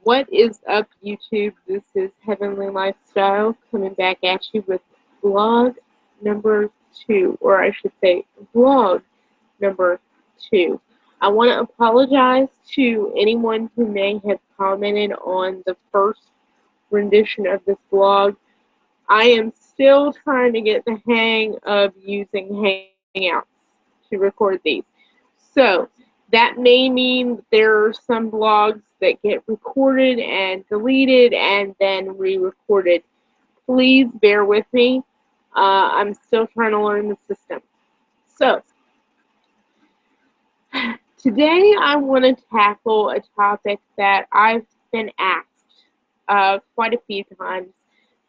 What is up, YouTube? This is Heavenly Lifestyle coming back at you with vlog number 2, or I should say vlog number 2. I want to apologize to anyone who may have commented on the first rendition of this vlog. I am still trying to get the hang of using Hangouts to record these. So, that may mean there are some vlogs that get recorded and deleted and then re-recorded. Please bear with me. I'm still trying to learn the system. So, today I want to tackle a topic that I've been asked quite a few times,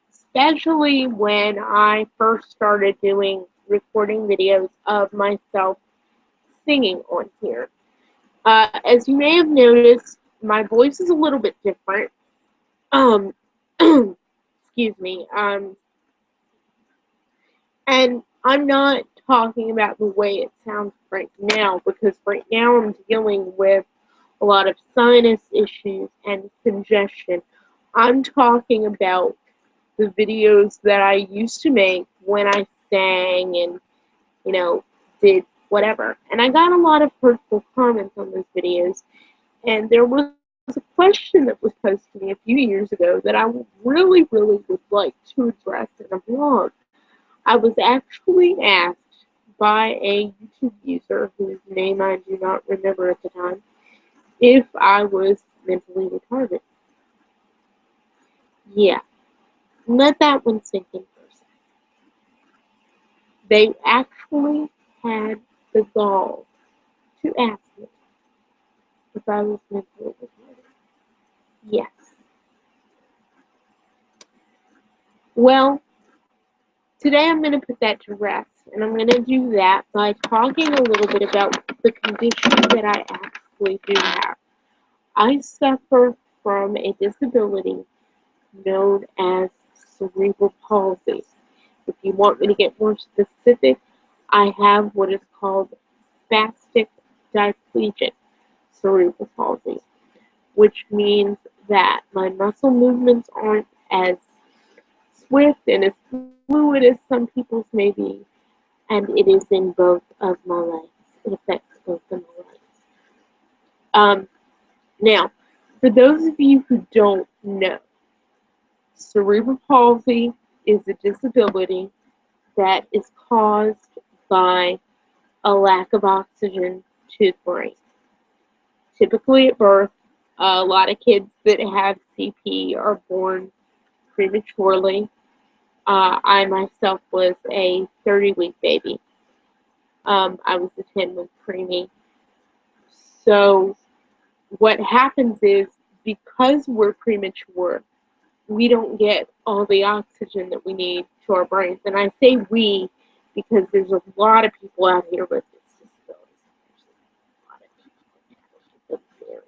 especially when I first started doing recording videos of myself singing on here. As you may have noticed, my voice is a little bit different. Excuse me. And I'm not talking about the way it sounds right now, because right now I'm dealing with a lot of sinus issues and congestion. I'm talking about the videos that I used to make when I sang and, did whatever. And I got a lot of hurtful comments on those videos. And there was a question that was posed to me a few years ago that I really would like to address in a vlog. I was actually asked by a YouTube user, whose name I do not remember at the time, if I was mentally retarded. Yeah, let that one sink in for a second. They actually had the gall to ask me if I was mentally retarded. Yes. Well, today I'm going to put that to rest, and I'm going to do that by talking a little bit about the condition that I actually do have. I suffer from a disability known as cerebral palsy. If you want me to get more specific, I have what is called spastic diplegic cerebral palsy, which means that my muscle movements aren't as swift and as fluid as some people's may be, and it is in both of my legs. It affects both of my legs. Now, for those of you who don't know, cerebral palsy is a disability that is caused by a lack of oxygen to the brain. Typically at birth, a lot of kids that have CP are born prematurely. I myself was a 30-week baby. I was a 10-week preemie. So what happens is, because we're premature, we don't get all the oxygen that we need to our brains. And I say we because there's a lot of people out here with this disability. There's a lot of people that have it.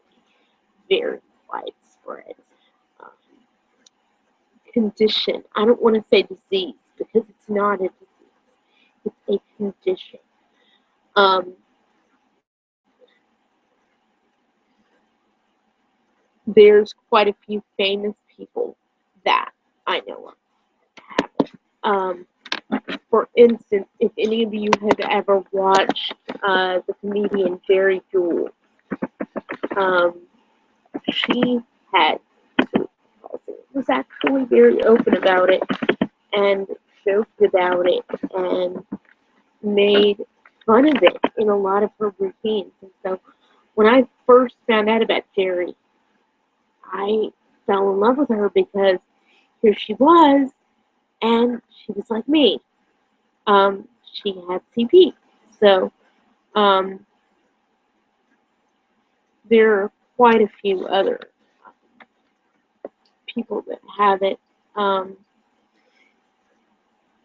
Very widespread condition. I don't want to say disease, because it's not a disease. It's a condition. There's quite a few famous people that I know of that have it. For instance, if any of you have ever watched the comedian Jerry Jewell, she had was actually very open about it and joked about it and made fun of it in a lot of her routines. And so when I first found out about Jerry, I fell in love with her, because here she was, and she was like me. She had CP. So there are quite a few other people that have it.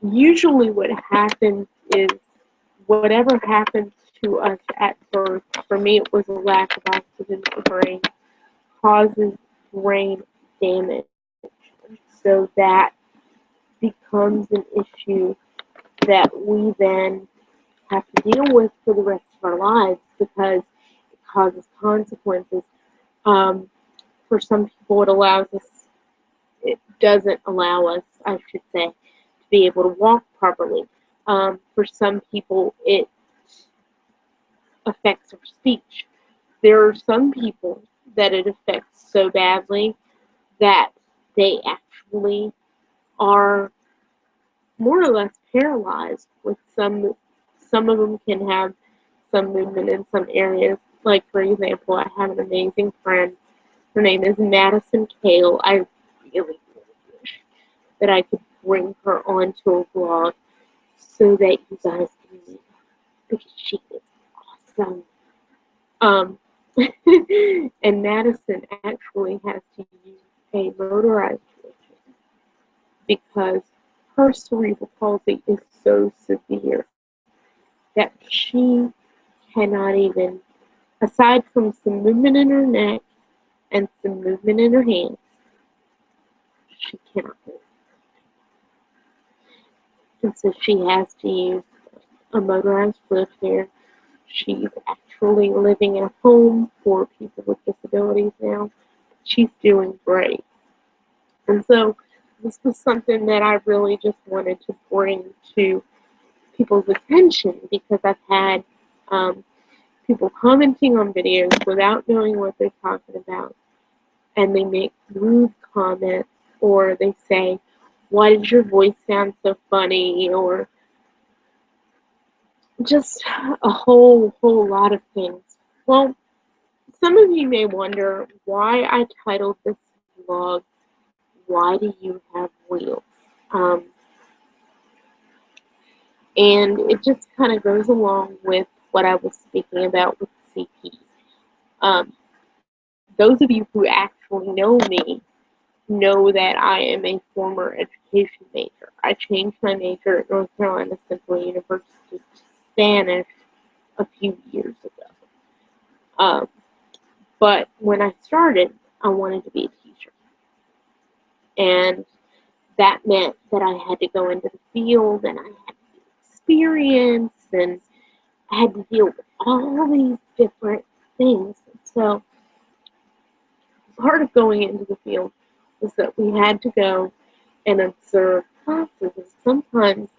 Usually what happens is, whatever happens to us at birth, for me it was a lack of oxygen to the brain, causes brain damage. So that becomes an issue that we then have to deal with for the rest of our lives, because it causes consequences. For some people, it doesn't allow us, I should say, to be able to walk properly. For some people, it affects their speech. There are some people that it affects so badly that they actually are more or less paralyzed. With some of them can have some movement in some areas. Like, for example, I have an amazing friend. Her name is Madison Kale. I really wish that I could bring her onto a vlog so that you guys can meet her, because she is awesome. And Madison actually has to use a motorized wheelchair because her cerebral palsy is so severe that she cannot even, aside from some movement in her neck and some movement in her hands, she cannot move. And so she has to use a motorized wheelchair. She's actually living in a home for people with disabilities now. She's doing great. And so this was something that I really just wanted to bring to people's attention, because I've had people commenting on videos without knowing what they're talking about, and they make rude comments, or they say, "Why does your voice sound so funny?" or just a whole lot of things. Well, some of you may wonder why I titled this vlog, "Why Do You Have Wheels?" And it just kind of goes along with what I was speaking about with CPs. Those of you who actually know me know that I am a former education major. I changed my major at North Carolina Central University to Spanish a few years ago. But when I started, I wanted to be a teacher. And that meant that I had to go into the field, and I had to experience, and I had to deal with all these different things. So part of going into the field was that we had to go and observe classes. And sometimes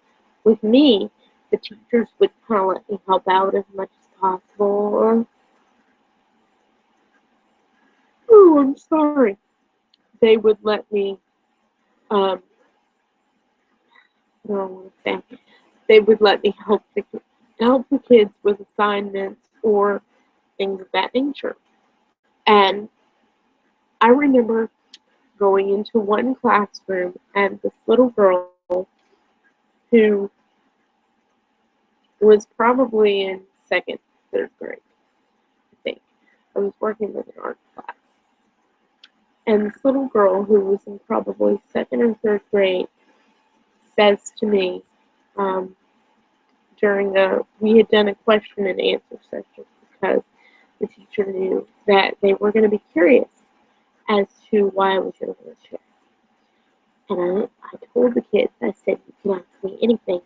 with me, the teachers would kind of let me help out as much as possible. Or, oh, I'm sorry. They would let me, I don't want to say, they would let me help the kids with assignments or things of that nature. And I remember going into one classroom, and this little girl who was probably in second, third grade, I think. I was working with an art class. And this little girl who was in probably second or third grade says to me, we had done a question and answer session because the teacher knew that they were going to be curious as to why I was in a wheelchair. And I told the kids, I said, "You can ask me anything.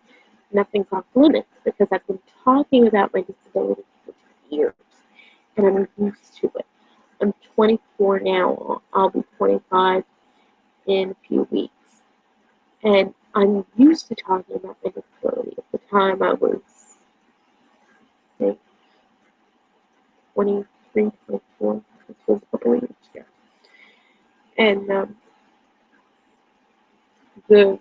Nothing's off limits," because I've been talking about my disability for years, and I'm used to it. I'm 24 now. I'll be 25 in a few weeks. And I'm used to talking about my disability. At the time, I was, I think, 23, 24. This was a couple of years ago. And it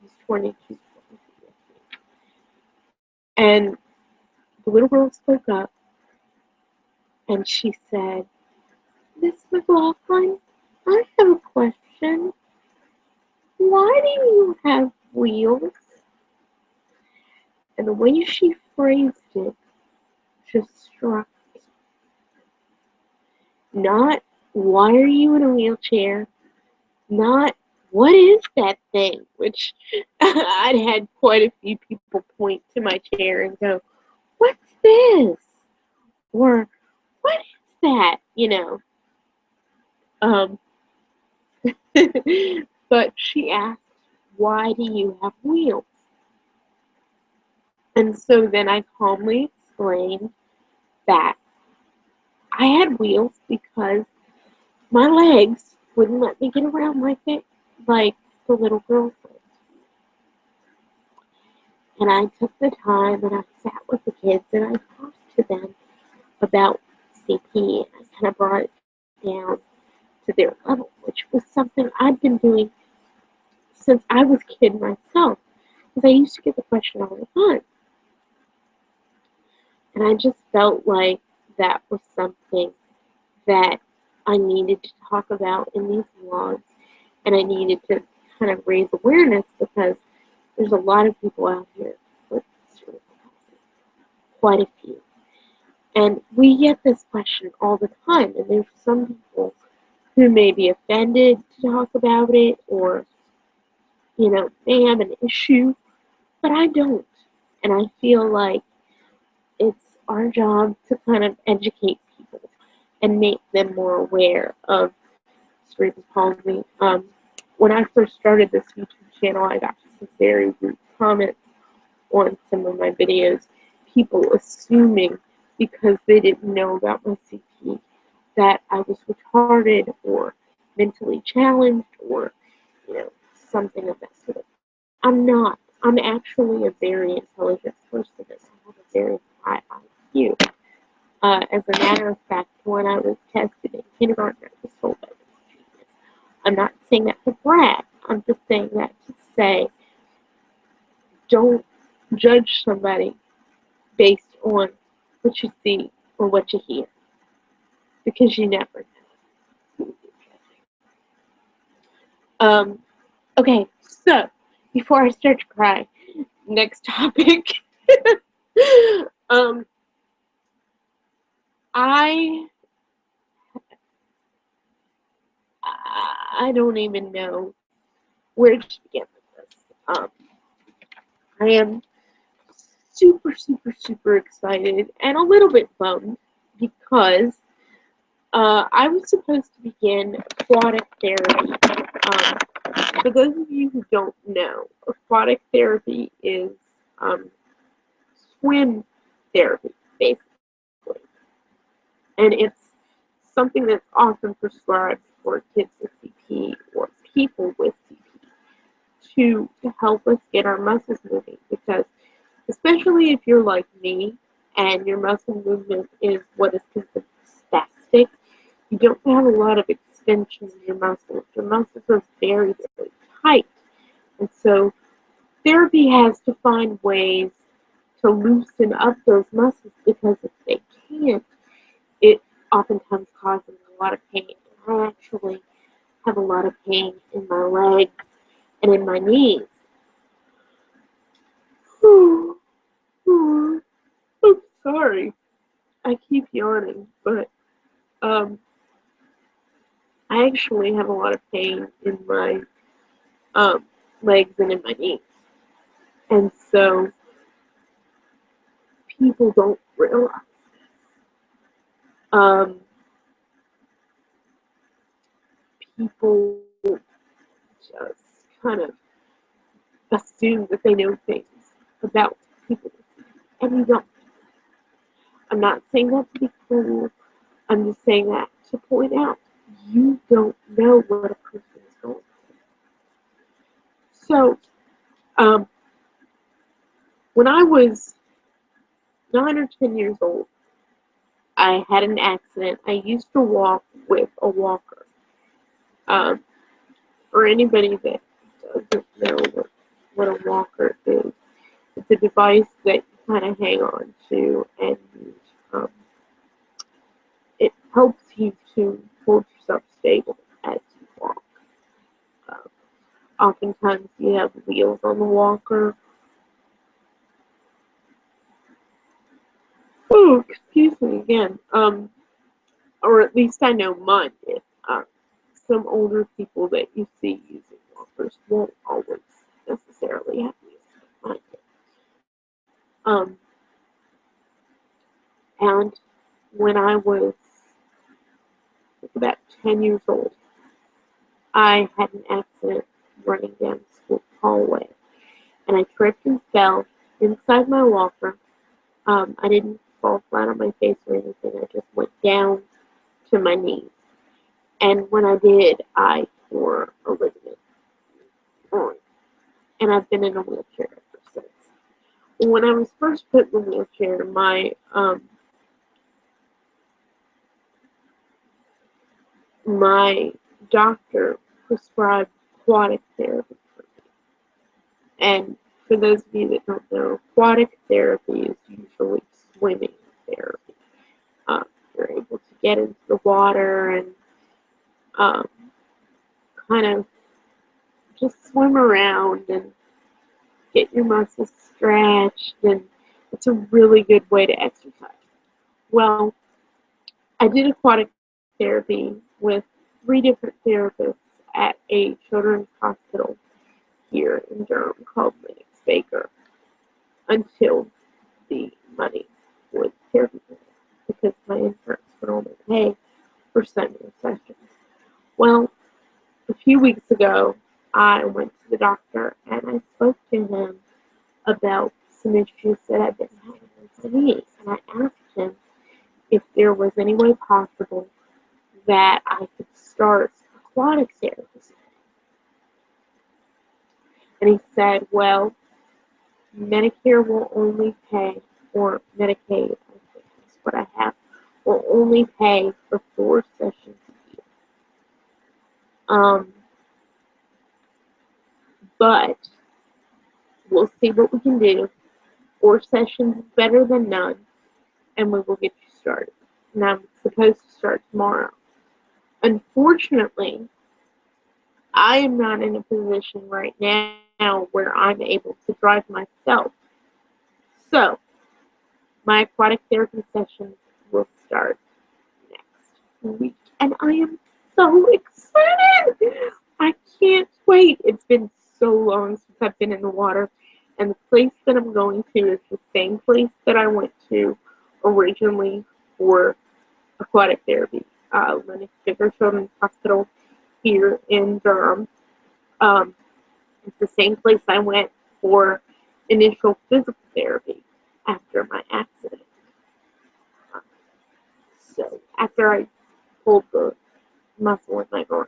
was 22. And the little girl spoke up, and she said, "Miss McLaughlin, I have a question. Why do you have wheels?" And the way she phrased it just struck me. Not, "Why are you in a wheelchair?" Not, "What is that thing?" Which I'd had quite a few people point to my chair and go, "What's this?" Or, "What is that?" But she asked, "Why do you have wheels?" And so then I calmly explained that I had wheels because my legs wouldn't let me get around like the little girls would. And I took the time and I sat with the kids and I talked to them about CP, and I kind of brought it down to their level, which was something I'd been doing since I was a kid myself, because I used to get the question all the time. And I just felt like that was something that I needed to talk about in these vlogs, and I needed to kind of raise awareness because there's a lot of people out here with cerebral palsy, quite a few. And we get this question all the time, and there's some people who may be offended to talk about it or, may have an issue, but I don't. And I feel like it's our job to kind of educate people and make them more aware of cerebral palsy. When I first started this YouTube channel, I got some very rude comments on some of my videos, people assuming because they didn't know about my CP that I was retarded or mentally challenged or, something of that sort. I'm not. I'm actually a very intelligent person. I have a very high IQ. As a matter of fact, when I was tested in kindergarten, I was told I was a genius. I'm not saying that to brag. I'm just saying that to say, don't judge somebody based on what you see or what you hear, because you never know. Okay, so before I start to cry, next topic. I don't even know where to begin with this. I am super, super, super excited and a little bit bummed because I was supposed to begin aquatic therapy. For those of you who don't know, aquatic therapy is swim therapy, basically. And it's something that's often prescribed for kids with CP or people with CP to help us get our muscles moving. Because especially if you're like me and your muscle movement is what is considered spastic, you don't have a lot of extension in your muscles. Your muscles are very, very tight. And so therapy has to find ways to loosen up those muscles, because if they can't, it oftentimes causes a lot of pain. I actually have a lot of pain in my legs and in my knees. I'm sorry. I keep yawning, but I actually have a lot of pain in my legs and in my knees. And so people don't realize people just kind of assume that they know things about people, and you don't. I'm not saying that to be cruel. I'm just saying that to point out you don't know what a person is going through. So, when I was 9 or 10 years old, I had an accident. I used to walk with a walker. For anybody that doesn't know what a walker is, it's a device that you kind of hang on to, and it helps you to hold yourself stable as you walk. Oftentimes you have wheels on the walker. Oh, excuse me again. Or at least I know mine did. Some older people that you see using walkers won't always necessarily have used mine did. And when I was about 10 years old, I had an accident running down the school hallway, and I tripped and fell inside my walker. I didn't fall flat on my face or anything. I just went down to my knees. And when I did, I tore a ligament. And I've been in a wheelchair ever since. When I was first put in the wheelchair, my doctor prescribed aquatic therapy for me. And for those of you that don't know, aquatic therapy is usually swimming therapy. You're able to get into the water and kind of just swim around and get your muscles stretched, and it's a really good way to exercise. Well, I did aquatic therapy with 3 different therapists at a children's hospital here in Durham called Lennox Baker until the money for the therapy because my insurance would only pay for semi sessions. Well, a few weeks ago, I went to the doctor and I spoke to him about some issues that I've been having with my knees, and I asked him if there was any way possible that I could start aquatic therapy. And he said, well, Medicare will only pay, or Medicaid, I think is what I have, will only pay for 4 sessions a year. But we'll see what we can do. 4 sessions is better than none, and we will get you started. And I'm supposed to start tomorrow. Unfortunately, I am not in a position right now where I'm able to drive myself. So, my aquatic therapy sessions will start next week. And I am so excited! I can't wait. It's been so long since I've been in the water. And the place that I'm going to is the same place that I went to originally for aquatic therapy. Lennox Baker Children's Hospital here in Durham. It's the same place I went for initial physical therapy after my accident. So after I pulled the muscle in my groin.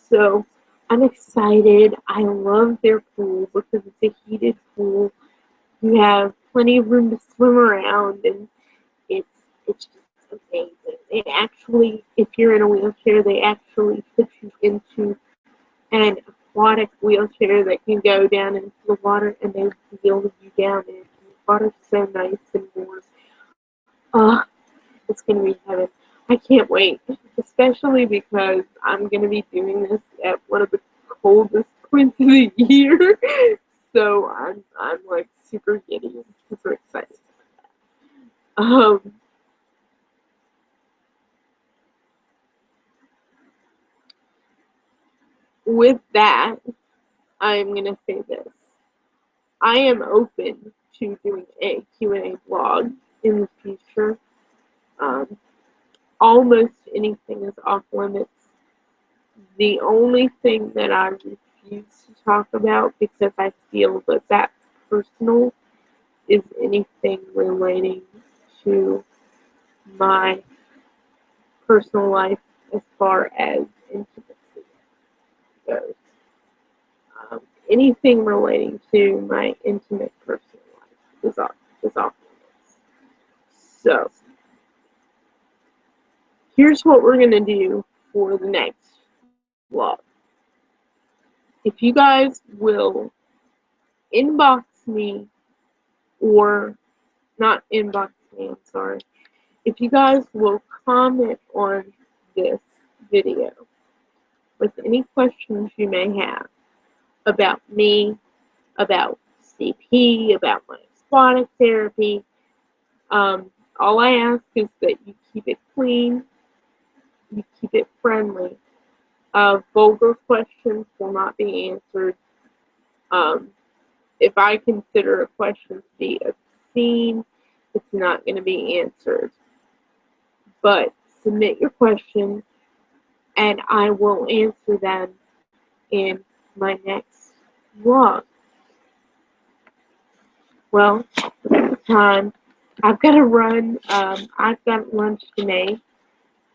So I'm excited. I love their pool because it's a heated pool. You have plenty of room to swim around, and it's just amazing. They actually, if you're in a wheelchair, they actually put you into an aquatic wheelchair that can go down into the water, and they wheel you down in. The water's so nice and warm. It's going to be heaven. I can't wait, especially because I'm going to be doing this at one of the coldest points of the year. So I'm like super giddy and super excited about that. With that, I'm going to say this. I am open to doing a Q&A vlog in the future. Almost anything is off limits. The only thing that I refuse to talk about, because I feel that that's personal, is anything relating to my personal life as far as intimacy goes. Anything relating to my intimate personal life is off limits. So, here's what we're going to do for the next vlog. If you guys will inbox me, or not inbox me, I'm sorry. If you guys will comment on this video with any questions you may have about me, about CP, about my aquatic therapy, all I ask is that you keep it clean, you keep it friendly. Vulgar questions will not be answered. If I consider a question to be obscene, it's not going to be answered. But submit your questions, and I will answer them in my next vlog. Well, that's the time. I've got to run. I've got lunch to make,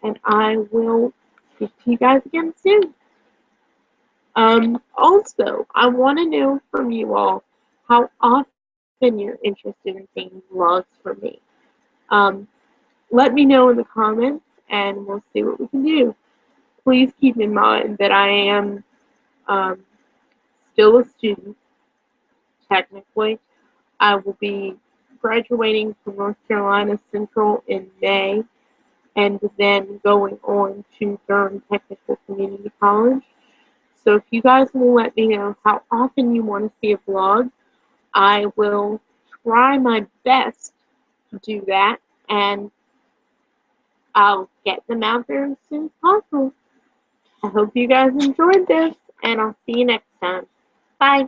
and I will speak to you guys again soon. Also, I want to know from you all how often you're interested in seeing vlogs from me. Um, Let me know in the comments, and we'll see what we can do. Please keep in mind that I am um, still a student, technically. I will be graduating from North Carolina Central in May, and then going on to Durham Technical Community College. So if you guys will let me know how often you want to see a vlog, I will try my best to do that, and I'll get them out there as soon as possible. I hope you guys enjoyed this, and I'll see you next time. Bye.